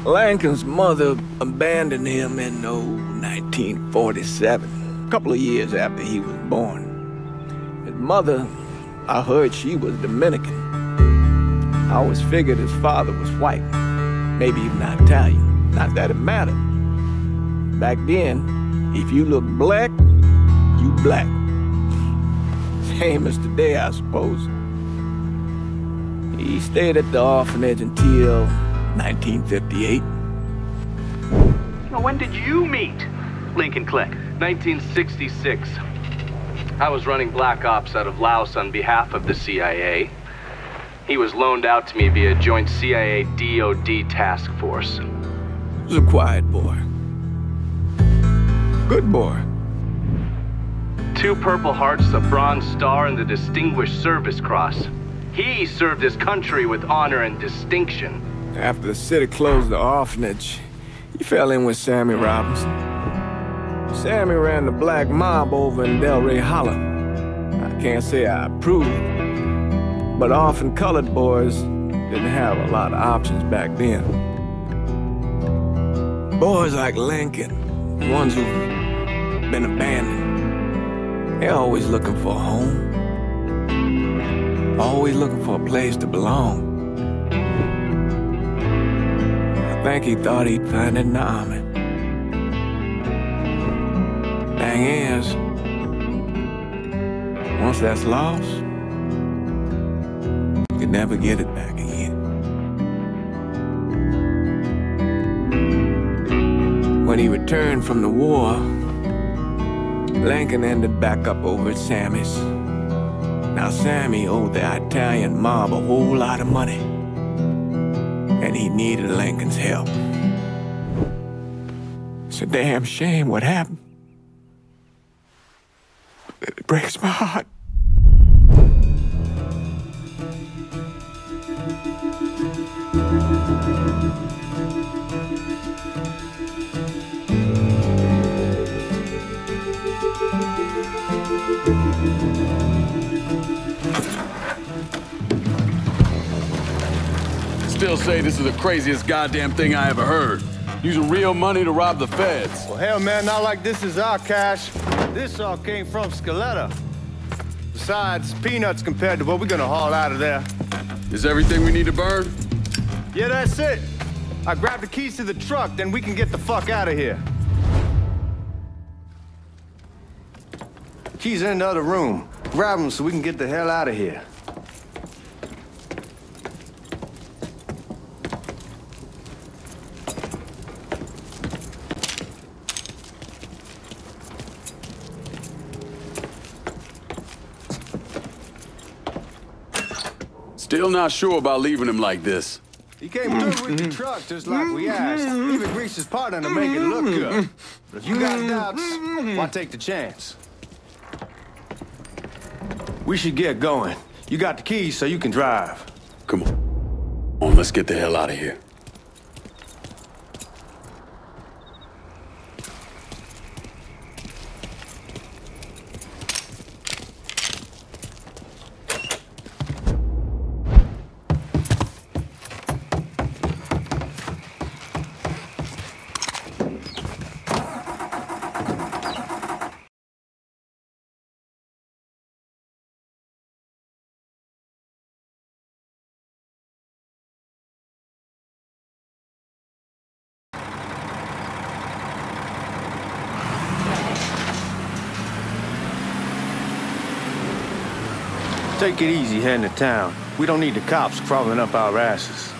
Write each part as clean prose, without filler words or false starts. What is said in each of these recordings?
Lincoln's mother abandoned him in 1947, a couple of years after he was born. His mother, I heard she was Dominican. I always figured his father was white, maybe even Italian. Not that it mattered. Back then, if you look black, you black. Same as today, I suppose. He stayed at the orphanage until 1958. Well, when did you meet Lincoln Click? 1966. I was running Black Ops out of Laos on behalf of the CIA. He was loaned out to me via joint CIA-DOD task force. He was a quiet boy. Good boy. 2 Purple Hearts, a Bronze Star, and the Distinguished Service Cross. He served his country with honor and distinction. After the city closed the orphanage, he fell in with Sammy Robinson. Sammy ran the black mob over in Delray Hollow. I can't say I approve, but orphan colored boys didn't have a lot of options back then. Boys like Lincoln, ones who've been abandoned, they're always looking for a home. Always looking for a place to belong. I think he thought he'd find it in the army. Thing is, once that's lost, you can never get it back again. When he returned from the war, Lincoln ended back up over at Sammy's. Now Sammy owed the Italian mob a whole lot of money, and he needed Lincoln's help. It's a damn shame what happened. It breaks my heart. Still say this is the craziest goddamn thing I ever heard. Using real money to rob the feds. Well, hell, man, not like this is our cash. This all came from Scaletta. Besides, peanuts compared to what we're gonna haul out of there. Is everything we need to burn? Yeah, that's it. I grabbed the keys to the truck, then we can get the fuck out of here. Keys are in the other room. Grab them so we can get the hell out of here. Still not sure about leaving him like this. He came through with the truck just like we asked. Even greased his partner to make it look good. But if you got doubts, why take the chance? We should get going. You got the keys so you can drive. Come on, let's get the hell out of here. Take it easy heading to town. We don't need the cops crawling up our asses.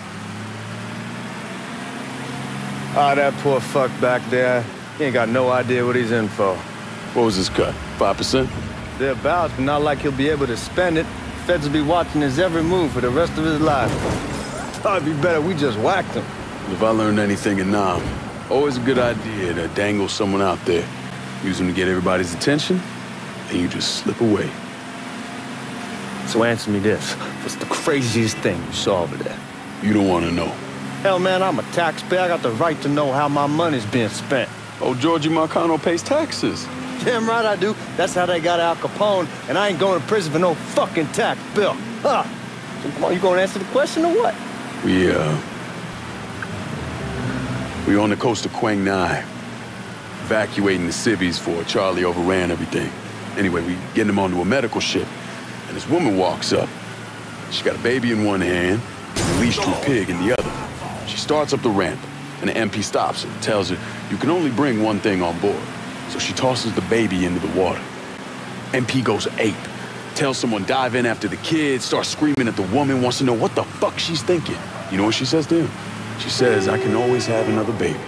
Ah, that poor fuck back there. He ain't got no idea what he's in for. What was his cut? 5%? Thereabouts, but not like he'll be able to spend it. Feds will be watching his every move for the rest of his life. Thought it'd be better we just whacked him. If I learned anything in Nam, always a good idea to dangle someone out there. Use them to get everybody's attention, and you just slip away. So answer me this. What's the craziest thing you saw over there? You don't want to know. Hell, man, I'm a taxpayer. I got the right to know how my money's being spent. Oh, Georgie Marcano pays taxes. Damn right I do. That's how they got Al Capone, and I ain't going to prison for no fucking tax bill. Huh? So come on, you gonna answer the question or what? We were on the coast of Quang Nai, evacuating the civvies for Charlie overran everything. Anyway, we getting him onto a medical ship, and this woman walks up. She got a baby in one hand, and a leash to a pig in the other. She starts up the ramp, and the MP stops her and tells her, you can only bring one thing on board. So she tosses the baby into the water. MP goes ape, tells someone dive in after the kid, starts screaming at the woman, wants to know what the fuck she's thinking. You know what she says to him? She says, I can always have another baby.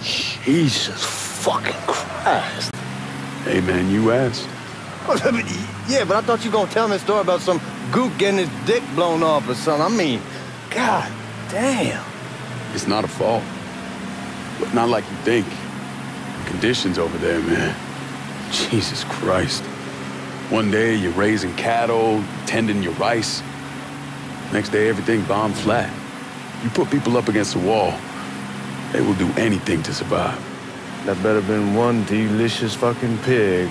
Jesus fucking Christ. Hey man, you asked. Yeah, but I thought you were gonna tell me a story about some gook getting his dick blown off or something. I mean, god damn. It's not a fault. But not like you think. Conditions over there, man. Jesus Christ. One day you're raising cattle, tending your rice. Next day everything bombed flat. You put people up against the wall, they will do anything to survive. That better been one delicious fucking pig.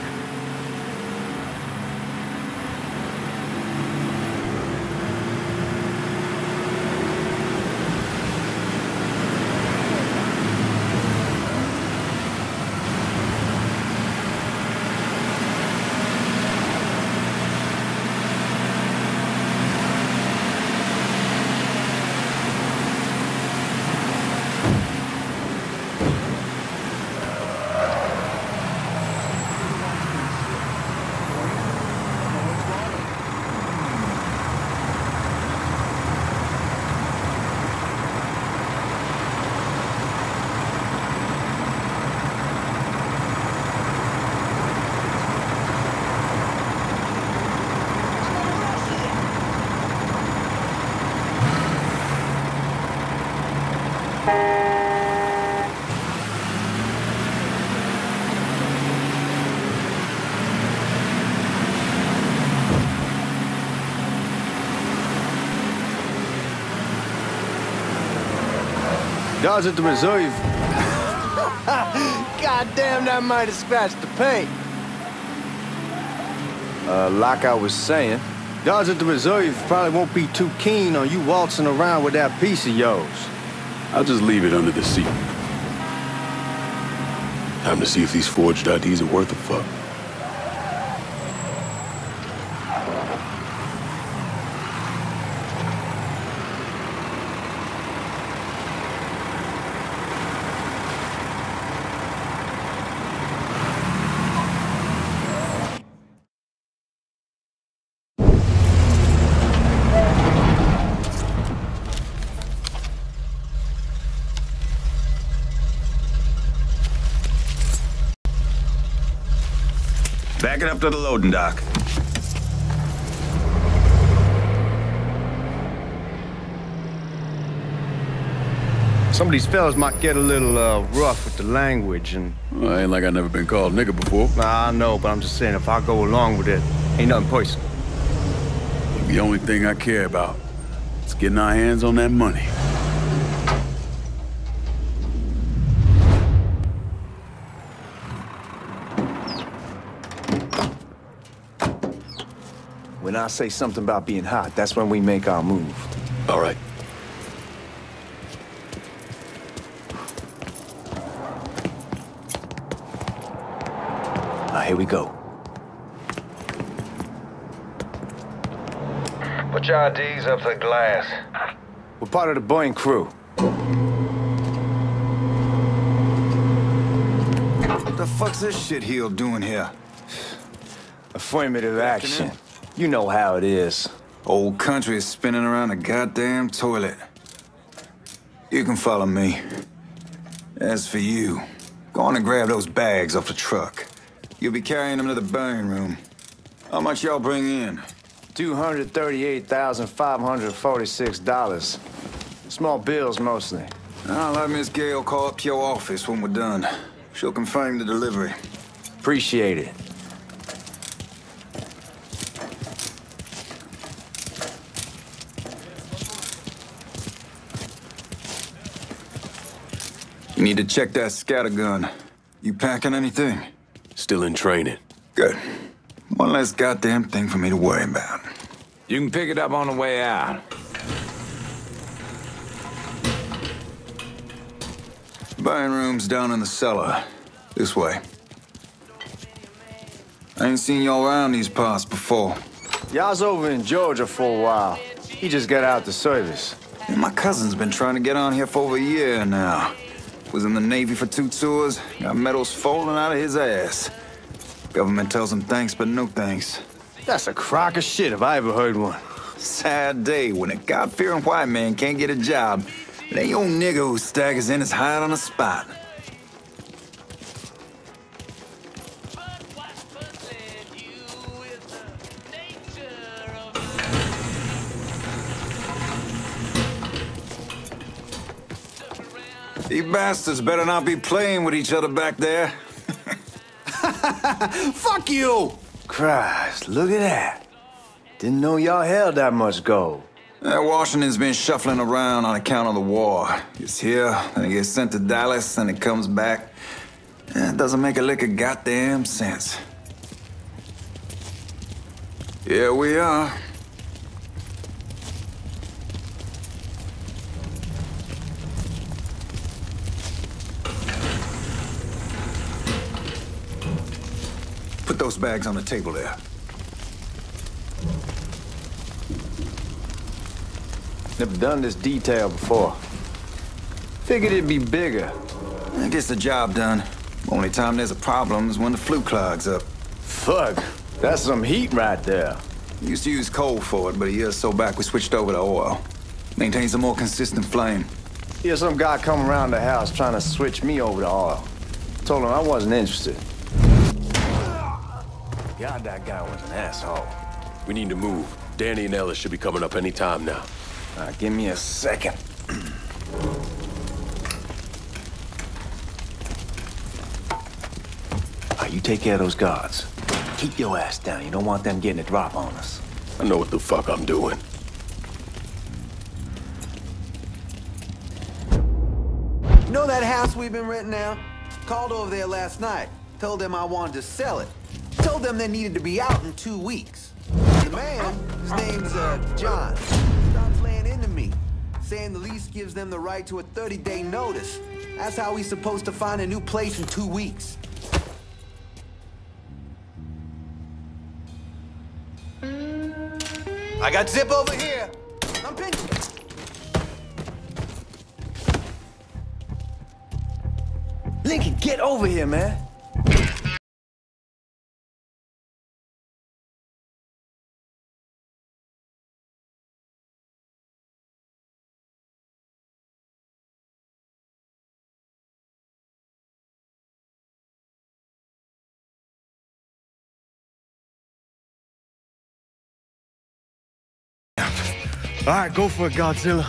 Guards at the reserve. God damn, that might have scratched the paint. Like I was saying, guards at the reserve probably won't be too keen on you waltzing around with that piece of yours. I'll just leave it under the seat. Time to see if these forged IDs are worth a fuck. Back it up to the loading dock. Some of these fellas might get a little rough with the language and... Well, ain't like I never been called nigga before. Nah, I know, but I'm just saying if I go along with it, ain't nothing personal. The only thing I care about is getting our hands on that money. When I say something about being hot, that's when we make our move. All right. Now, here we go. Put your IDs up to the glass. We're part of the Boeing crew. What the fuck's this shitheel doing here? Affirmative action. You know how it is. Old country is spinning around a goddamn toilet. You can follow me. As for you, go on and grab those bags off the truck. You'll be carrying them to the burn room. How much y'all bring in? $238,546. Small bills, mostly. I'll let Miss Gale call up to your office when we're done. She'll confirm the delivery. Appreciate it. You need to check that scatter gun. You packing anything? Still in training. Good. One less goddamn thing for me to worry about. You can pick it up on the way out. Buying rooms down in the cellar. This way. I ain't seen y'all around these parts before. Y'all's over in Georgia for a while. He just got out the service. Yeah, my cousin's been trying to get on here for over a year now. Was in the Navy for 2 tours, got medals falling out of his ass. Government tells him thanks, but no thanks. That's a crock of shit if I ever heard one. Sad day when a God-fearing white man can't get a job. It ain't your nigga who staggers in his hide on the spot. You bastards better not be playing with each other back there. Fuck you! Christ, look at that. Didn't know y'all held that much gold. Washington's been shuffling around on account of the war. It's here, then it gets sent to Dallas, and it comes back. It doesn't make a lick of goddamn sense. Here we are. Put those bags on the table there. Never done this detail before. Figured it'd be bigger. It gets the job done. Only time there's a problem is when the flue clogs up. Fuck, that's some heat right there. We used to use coal for it, but a year or so back we switched over to oil. Maintains a more consistent flame. Yeah, some guy come around the house trying to switch me over to oil. Told him I wasn't interested. God, that guy was an asshole. We need to move. Danny and Ellis should be coming up any time now. Give me a second. You take care of those guards. Keep your ass down. You don't want them getting a drop on us. I know what the fuck I'm doing. You know that house we've been renting out? Called over there last night. Told them I wanted to sell it. Told them they needed to be out in 2 weeks. The man, his name's John, starts laying into me, saying the lease gives them the right to a 30-day notice. That's how he's supposed to find a new place in 2 weeks. I got zip over here. I'm pinching. Lincoln, get over here, man. All right, go for it, Godzilla.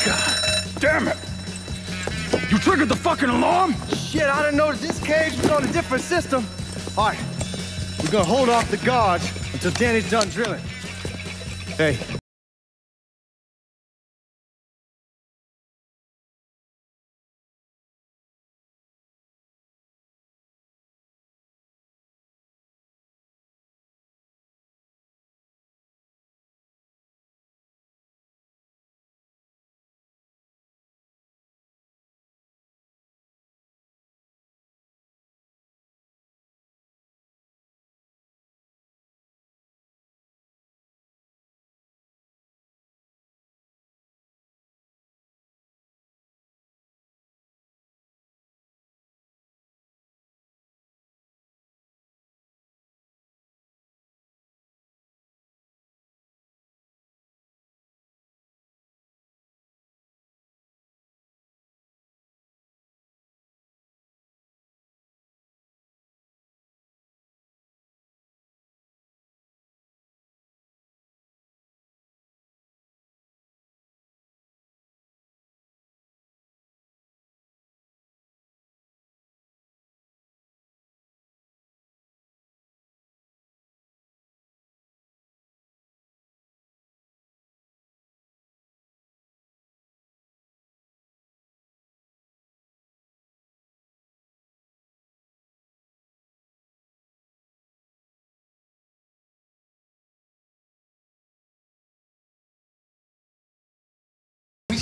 God damn it! You triggered the fucking alarm? Shit, I didn't notice this cage was on a different system. All right, we're gonna hold off the guards until Danny's done drilling. Hey,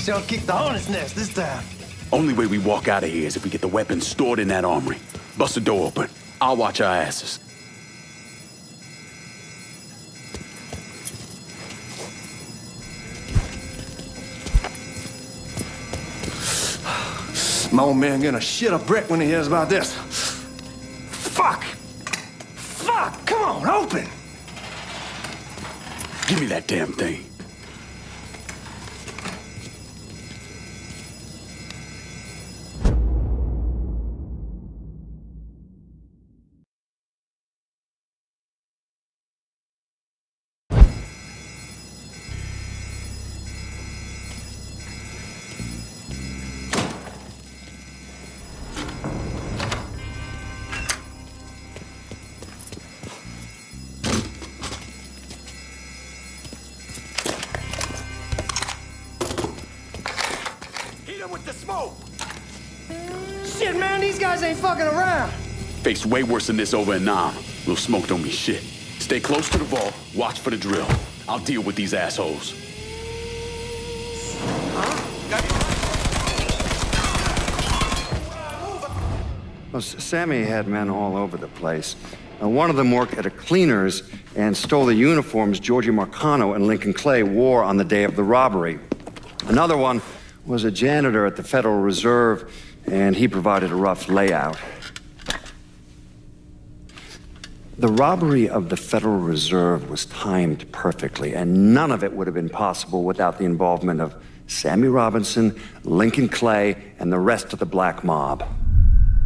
Sure kicked the hornet's nest this time. Only way we walk out of here is if we get the weapons stored in that armory. Bust the door open. I'll watch our asses. My old man gonna shit a brick when he hears about this. Fuck! Fuck! Come on, open! Give me that damn thing. With the smoke! Shit, man, these guys ain't fucking around. Faced way worse than this over in Nam. Little smoke don't mean shit. Stay close to the vault, watch for the drill. I'll deal with these assholes. Well, Sammy had men all over the place. One of them worked at a cleaner's and stole the uniforms Georgie Marcano and Lincoln Clay wore on the day of the robbery. Another one was a janitor at the Federal Reserve, and he provided a rough layout. The robbery of the Federal Reserve was timed perfectly, and none of it would have been possible without the involvement of Sammy Robinson, Lincoln Clay, and the rest of the black mob.